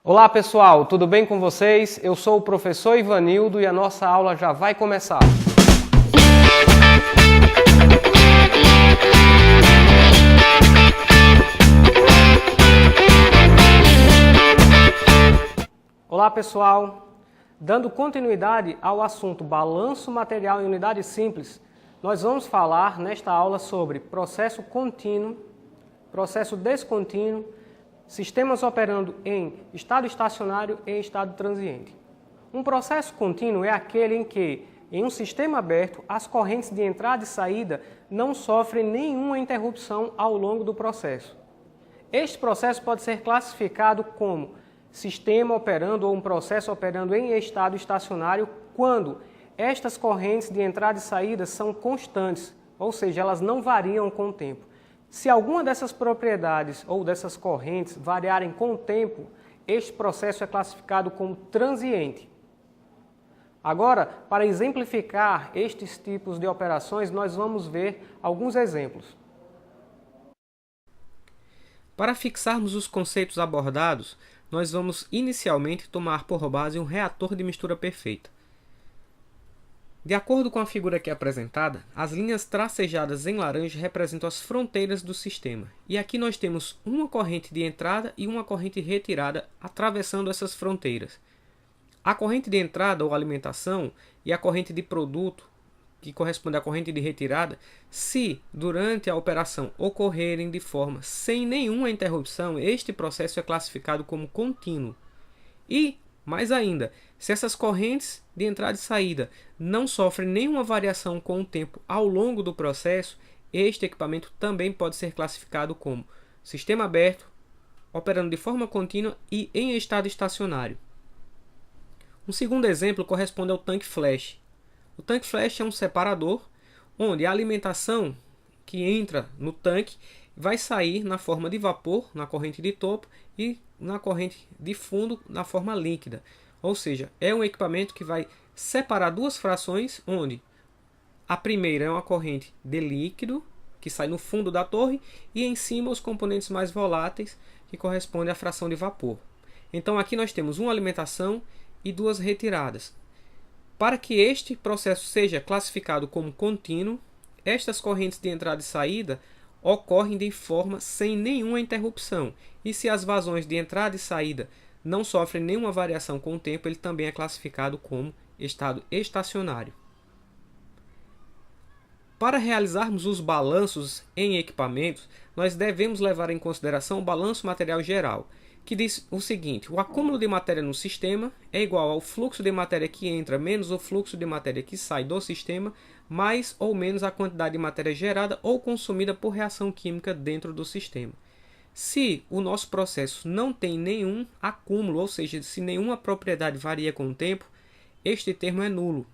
Olá pessoal, tudo bem com vocês? Eu sou o professor Ivanildo e a nossa aula já vai começar. Olá pessoal, dando continuidade ao assunto balanço material em unidade simples, nós vamos falar nesta aula sobre processo contínuo, processo descontínuo, sistemas operando em estado estacionário e estado transiente. Um processo contínuo é aquele em que, em um sistema aberto, as correntes de entrada e saída não sofrem nenhuma interrupção ao longo do processo. Este processo pode ser classificado como sistema operando ou um processo operando em estado estacionário quando estas correntes de entrada e saída são constantes, ou seja, elas não variam com o tempo. Se alguma dessas propriedades ou dessas correntes variarem com o tempo, este processo é classificado como transiente. Agora, para exemplificar estes tipos de operações, nós vamos ver alguns exemplos. Para fixarmos os conceitos abordados, nós vamos inicialmente tomar por base um reator de mistura perfeita. De acordo com a figura aqui apresentada, as linhas tracejadas em laranja representam as fronteiras do sistema. E aqui nós temos uma corrente de entrada e uma corrente retirada atravessando essas fronteiras. A corrente de entrada ou alimentação e a corrente de produto, que corresponde à corrente de retirada, se durante a operação ocorrerem de forma sem nenhuma interrupção, este processo é classificado como contínuo. E, mais ainda, se essas correntes de entrada e saída não sofrem nenhuma variação com o tempo ao longo do processo, este equipamento também pode ser classificado como sistema aberto, operando de forma contínua e em estado estacionário. Um segundo exemplo corresponde ao tanque flash. O tanque flash é um separador onde a alimentação que entra no tanque vai sair na forma de vapor, na corrente de topo, e na corrente de fundo, na forma líquida. Ou seja, é um equipamento que vai separar duas frações, onde a primeira é uma corrente de líquido, que sai no fundo da torre, e em cima os componentes mais voláteis, que correspondem à fração de vapor. Então aqui nós temos uma alimentação e duas retiradas. Para que este processo seja classificado como contínuo, estas correntes de entrada e saída ocorrem de forma sem nenhuma interrupção. E se as vazões de entrada e saída não sofrem nenhuma variação com o tempo, ele também é classificado como estado estacionário. Para realizarmos os balanços em equipamentos, nós devemos levar em consideração o balanço material geral, que diz o seguinte: o acúmulo de matéria no sistema é igual ao fluxo de matéria que entra menos o fluxo de matéria que sai do sistema, mais ou menos a quantidade de matéria gerada ou consumida por reação química dentro do sistema. Se o nosso processo não tem nenhum acúmulo, ou seja, se nenhuma propriedade varia com o tempo, este termo é nulo.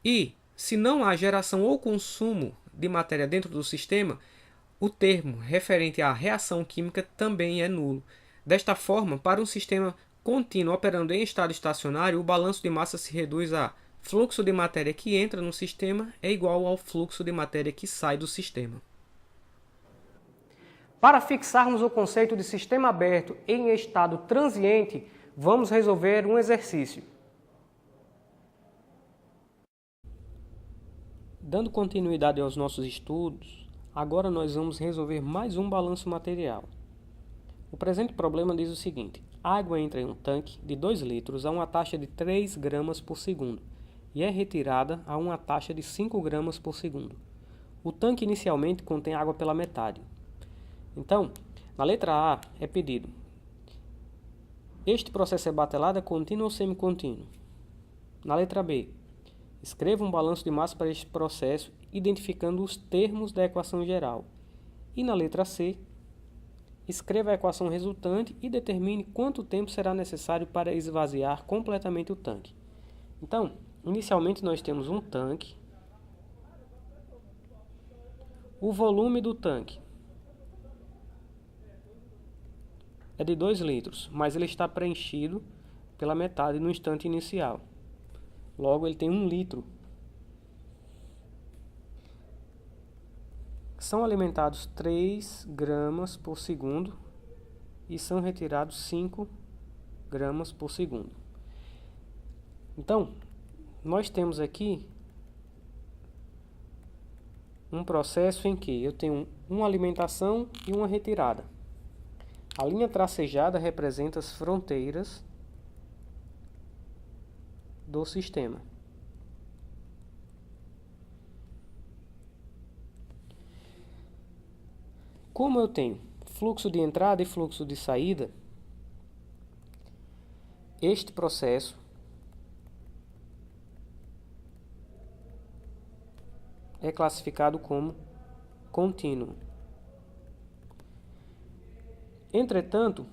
E se não há geração ou consumo de matéria dentro do sistema, o termo referente à reação química também é nulo. Desta forma, para um sistema contínuo operando em estado estacionário, o balanço de massa se reduz a fluxo de matéria que entra no sistema é igual ao fluxo de matéria que sai do sistema. Para fixarmos o conceito de sistema aberto em estado transiente, vamos resolver um exercício. Dando continuidade aos nossos estudos, agora nós vamos resolver mais um balanço material. O presente problema diz o seguinte: água entra em um tanque de 2 litros a uma taxa de 3 gramas por segundo e é retirada a uma taxa de 5 gramas por segundo. O tanque inicialmente contém água pela metade. Então, na letra A é pedido: este processo é batelada, contínuo ou semicontínuo? Na letra B, escreva um balanço de massa para este processo, identificando os termos da equação geral. E na letra C, escreva a equação resultante e determine quanto tempo será necessário para esvaziar completamente o tanque. Então, inicialmente nós temos um tanque. O volume do tanque é de 2 litros, mas ele está preenchido pela metade no instante inicial. Logo, ele tem 1 litro. São alimentados 3 gramas por segundo e são retirados 5 gramas por segundo. Então, nós temos aqui um processo em que eu tenho uma alimentação e uma retirada. A linha tracejada representa as fronteiras do sistema. Como eu tenho fluxo de entrada e fluxo de saída, este processo é classificado como contínuo. Entretanto,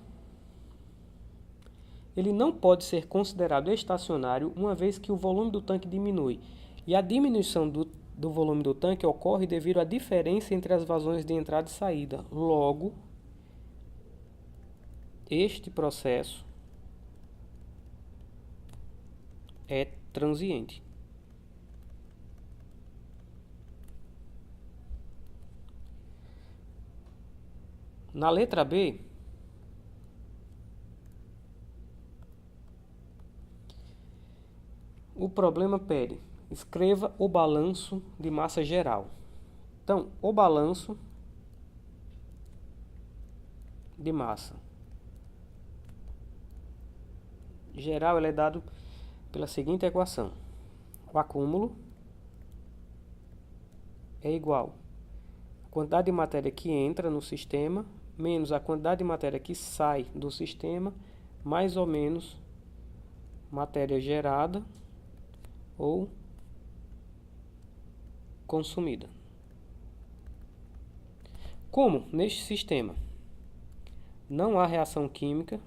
ele não pode ser considerado estacionário, uma vez que o volume do tanque diminui, e a diminuição do volume do tanque ocorre devido à diferença entre as vazões de entrada e saída. Logo, este processo é transiente. Na letra B, o problema pede: escreva o balanço de massa geral. Então, o balanço de massa geral ele é dado pela seguinte equação: o acúmulo é igual à quantidade de matéria que entra no sistema menos a quantidade de matéria que sai do sistema, mais ou menos matéria gerada ou consumida. Como neste sistema não há reação química,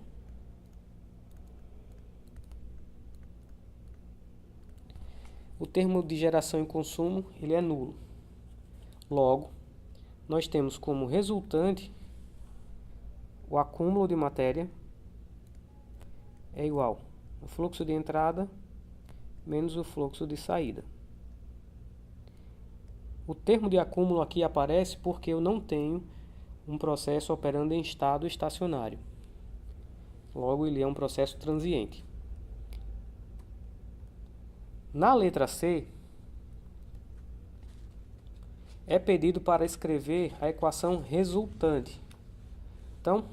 o termo de geração e consumo ele é nulo. Logo, nós temos como resultante o acúmulo de matéria é igual ao fluxo de entrada menos o fluxo de saída. O termo de acúmulo aqui aparece porque eu não tenho um processo operando em estado estacionário. Logo, ele é um processo transiente. Na letra C, é pedido para escrever a equação resultante. Então,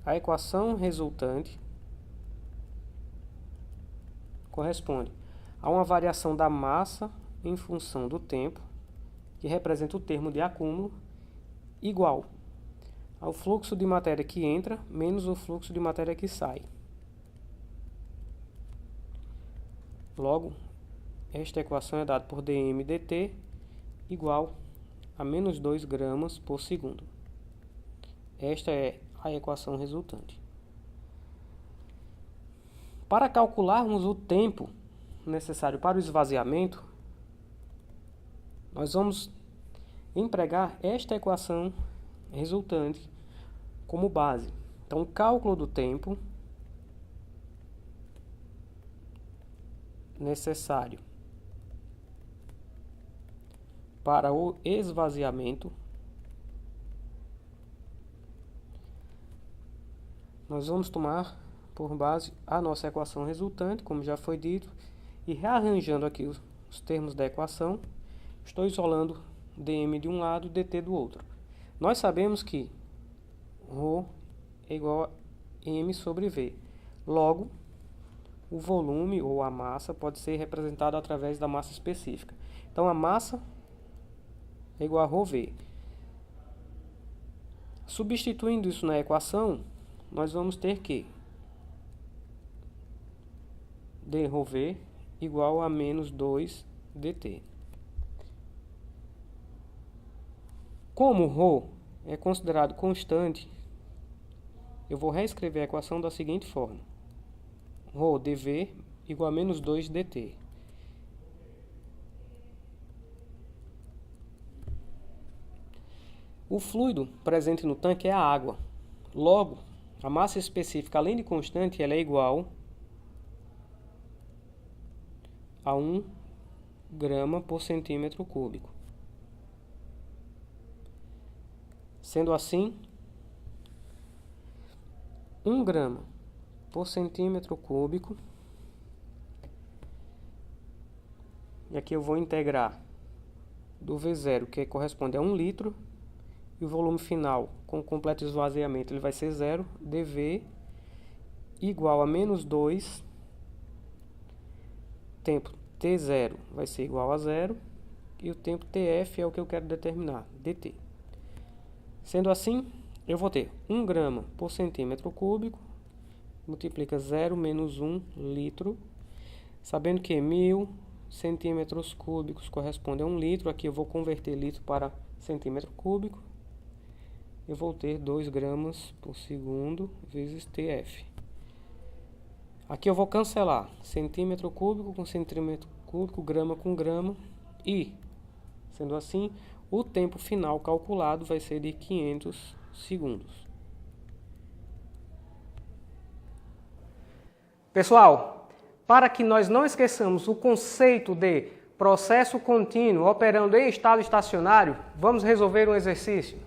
a equação resultante corresponde a uma variação da massa em função do tempo, que representa o termo de acúmulo, igual ao fluxo de matéria que entra menos o fluxo de matéria que sai. Logo, esta equação é dada por dm dt igual a menos 2 gramas por segundo. Esta é a equação resultante. Para calcularmos o tempo necessário para o esvaziamento, nós vamos empregar esta equação resultante como base. Então, o cálculo do tempo necessário para o esvaziamento, nós vamos tomar por base a nossa equação resultante, como já foi dito, e rearranjando aqui os termos da equação, estou isolando dm de um lado e dt do outro. Nós sabemos que ρ é igual a m sobre v. Logo, o volume ou a massa pode ser representado através da massa específica. Então, a massa é igual a ρv. Substituindo isso na equação, nós vamos ter que dρv igual a menos 2 dt. Como ρ é considerado constante, eu vou reescrever a equação da seguinte forma: ρ dv igual a menos 2 dt. O fluido presente no tanque é a água. Logo, a massa específica, além de constante, ela é igual a 1 grama por centímetro cúbico. Sendo assim, 1 grama por centímetro cúbico. E aqui eu vou integrar do V0, que corresponde a 1 litro, e o volume final com completo esvaziamento ele vai ser 0, dV igual a menos 2, tempo T0 vai ser igual a 0, e o tempo TF é o que eu quero determinar, dt. Sendo assim, eu vou ter 1 grama por centímetro cúbico, multiplica 0 menos 1 litro, sabendo que 1000 centímetros cúbicos corresponde a 1 litro, aqui eu vou converter litro para centímetro cúbico, eu vou ter 2 gramas por segundo vezes TF. Aqui eu vou cancelar centímetro cúbico com centímetro cúbico, grama com grama, e, sendo assim, o tempo final calculado vai ser de 500 segundos. Pessoal, para que nós não esqueçamos o conceito de processo contínuo operando em estado estacionário, vamos resolver um exercício.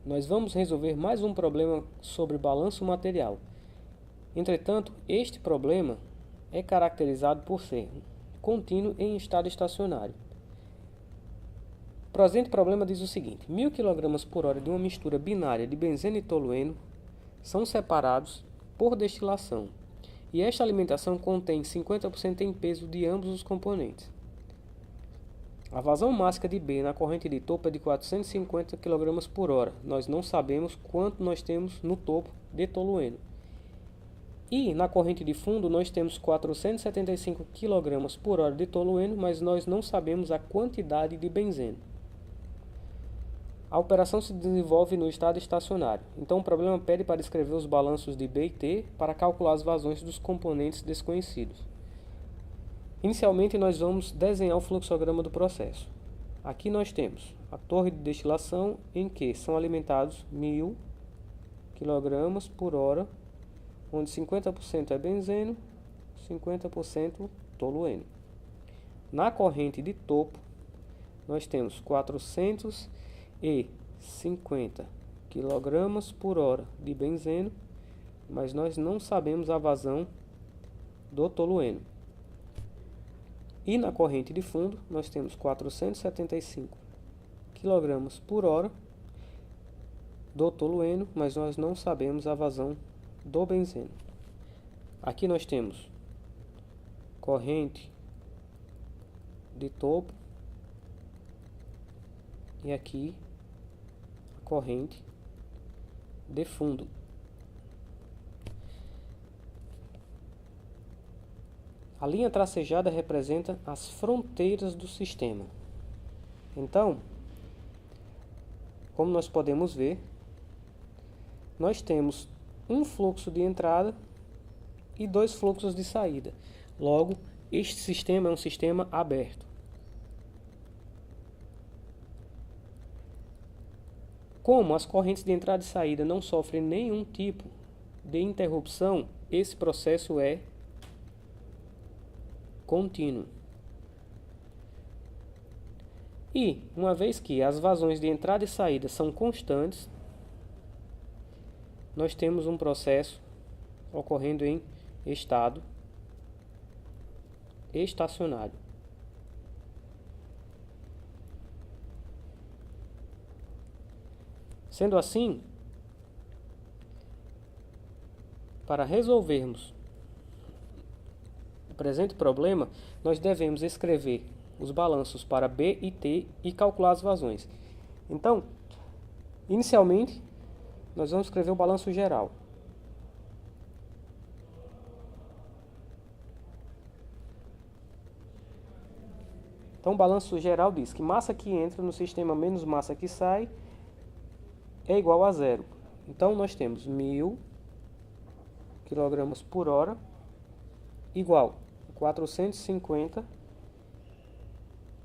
Nós vamos resolver mais um problema sobre balanço material. Entretanto, este problema é caracterizado por ser contínuo em estado estacionário. O presente problema diz o seguinte: 1000 kg por hora de uma mistura binária de benzeno e tolueno são separados por destilação, e esta alimentação contém 50% em peso de ambos os componentes. A vazão máxima de B na corrente de topo é de 450 kg por hora. Nós não sabemos quanto nós temos no topo de tolueno. E na corrente de fundo nós temos 475 kg por hora de tolueno, mas nós não sabemos a quantidade de benzeno. A operação se desenvolve no estado estacionário. Então o problema pede para escrever os balanços de B e T para calcular as vazões dos componentes desconhecidos. Inicialmente nós vamos desenhar o fluxograma do processo. Aqui nós temos a torre de destilação em que são alimentados 1000 kg por hora, onde 50% é benzeno, 50% tolueno. Na corrente de topo, nós temos 450 kg por hora de benzeno, mas nós não sabemos a vazão do tolueno. E na corrente de fundo, nós temos 475 kg por hora do tolueno, mas nós não sabemos a vazão do benzeno. Aqui nós temos corrente de topo e aqui a corrente de fundo. A linha tracejada representa as fronteiras do sistema. Então, como nós podemos ver, nós temos um fluxo de entrada e 2 fluxos de saída. Logo, este sistema é um sistema aberto. Como as correntes de entrada e saída não sofrem nenhum tipo de interrupção, esse processo é contínuo. E, uma vez que as vazões de entrada e saída são constantes, nós temos um processo ocorrendo em estado estacionário. Sendo assim, para resolvermos o presente problema, nós devemos escrever os balanços para B e T e calcular as vazões. Então, inicialmente, nós vamos escrever o balanço geral. Então, o balanço geral diz que massa que entra no sistema menos massa que sai é igual a 0. Então, nós temos 1000 kg por hora igual a 450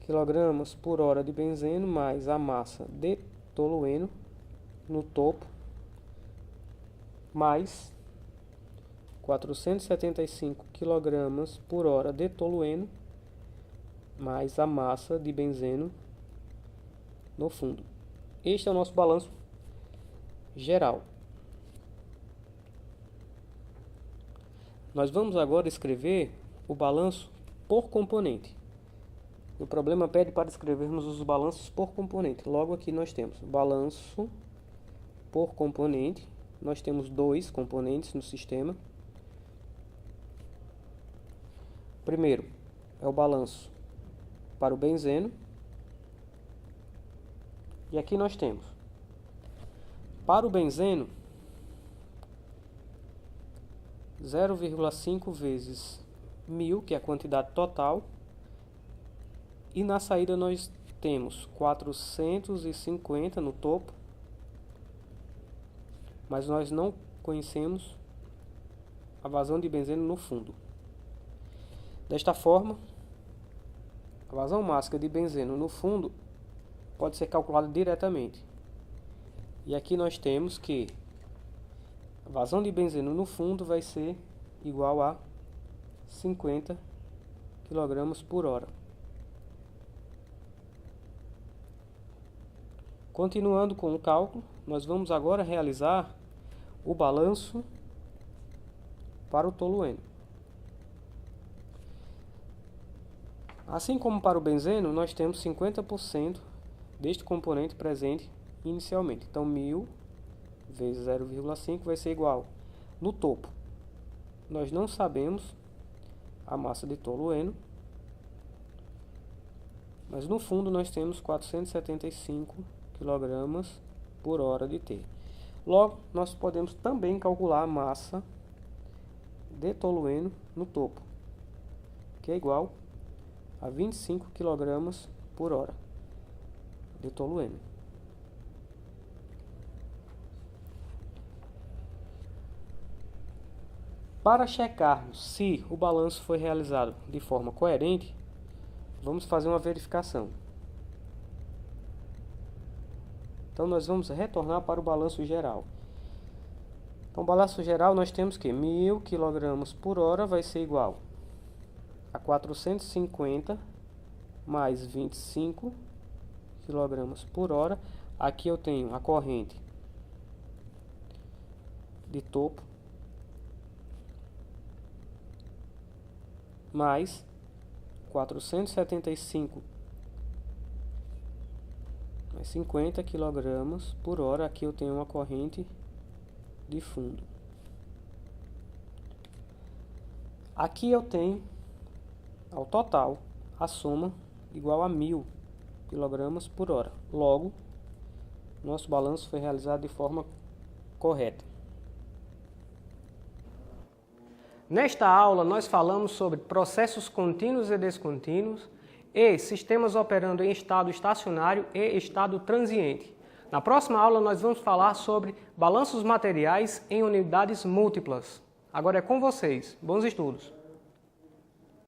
kg por hora de benzeno mais a massa de tolueno no topo mais 475 kg por hora de tolueno mais a massa de benzeno no fundo. este é o nosso balanço geral. Nós vamos agora escrever o balanço por componente. O problema pede para escrevermos os balanços por componente. Logo aqui nós temos balanço por componente. Nós temos 2 componentes no sistema. Primeiro é o balanço para o benzeno. E aqui nós temos, para o benzeno, 0,5 vezes 1000, que é a quantidade total. E na saída nós temos 450 no topo, mas nós não conhecemos a vazão de benzeno no fundo. Desta forma, a vazão máxima de benzeno no fundo pode ser calculada diretamente. E aqui nós temos que a vazão de benzeno no fundo vai ser igual a 50 kg por hora. Continuando com o cálculo, nós vamos agora realizar o balanço para o tolueno. Assim como para o benzeno, nós temos 50% deste componente presente inicialmente. Então, 1000 vezes 0,5 vai ser igual. No topo, nós não sabemos a massa de tolueno, mas no fundo nós temos 475 kg por hora de T. Logo, nós podemos também calcular a massa de tolueno no topo, que é igual a 25 kg por hora de tolueno. Para checarmos se o balanço foi realizado de forma coerente, vamos fazer uma verificação. Então, nós vamos retornar para o balanço geral. Então, o balanço geral nós temos que 1000 kg por hora vai ser igual a 450 mais 25 kg por hora. Aqui eu tenho a corrente de topo mais 475 mais 50 kg por hora. Aqui eu tenho uma corrente de fundo. Aqui eu tenho, ao total, a soma igual a 1000 kg por hora. Logo, nosso balanço foi realizado de forma correta. Nesta aula, nós falamos sobre processos contínuos e descontínuos e sistemas operando em estado estacionário e estado transiente. Na próxima aula, nós vamos falar sobre balanços materiais em unidades múltiplas. Agora é com vocês. Bons estudos!